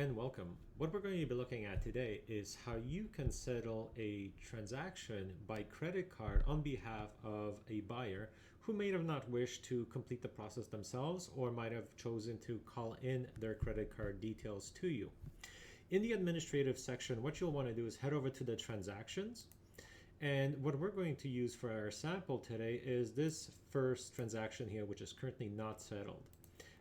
and welcome. What we're going to be looking at today is how you can settle a transaction by credit card on behalf of a buyer who may have not wished to complete the process themselves or might have chosen to call in their credit card details to you. In the administrative section, what you'll want to do is head over to the transactions. And what we're going to use for our sample today is this first transaction here, which is currently not settled.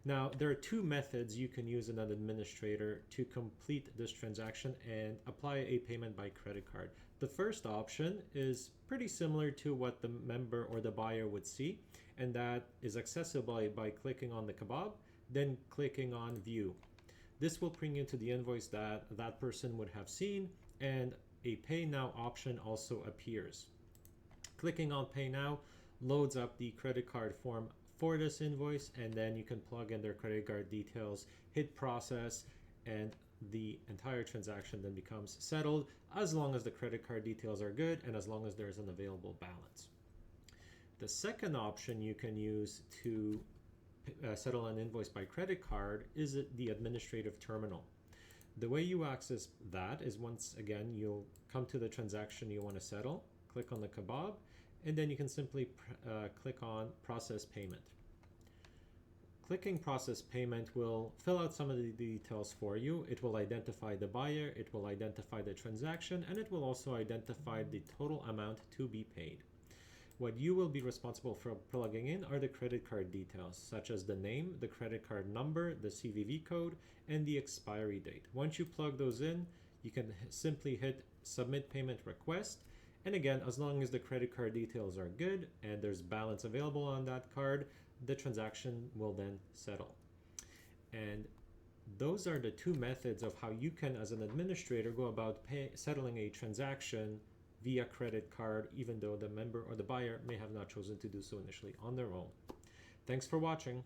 Now, there are two methods you can use in an administrator to complete this transaction and apply a payment by credit card. The first option is pretty similar to what the member or the buyer would see, and that is accessible by clicking on the kebab, then clicking on view. This will bring you to the invoice that that person would have seen, and a pay now option also appears. Clicking on pay now loads up the credit card form for this invoice, and then you can plug in their credit card details, hit process, and the entire transaction then becomes settled as long as the credit card details are good and as long as there's an available balance. The second option you can use to settle an invoice by credit card is the administrative terminal. The way you access that is, once again, you'll come to the transaction you want to settle, click on the kebab, and then you can simply click on process payment. Clicking process payment will fill out some of the details for you. It will identify the buyer, it will identify the transaction, and it will also identify the total amount to be paid. What you will be responsible for plugging in are the credit card details, such as the name, the credit card number, the CVV code, and the expiry date. Once you plug those in, you can simply hit submit payment request. And again, as long as the credit card details are good and there's balance available on that card, the transaction will then settle. And those are the two methods of how you can, as an administrator, go about settling a transaction via credit card, even though the member or the buyer may have not chosen to do so initially on their own. Thanks for watching.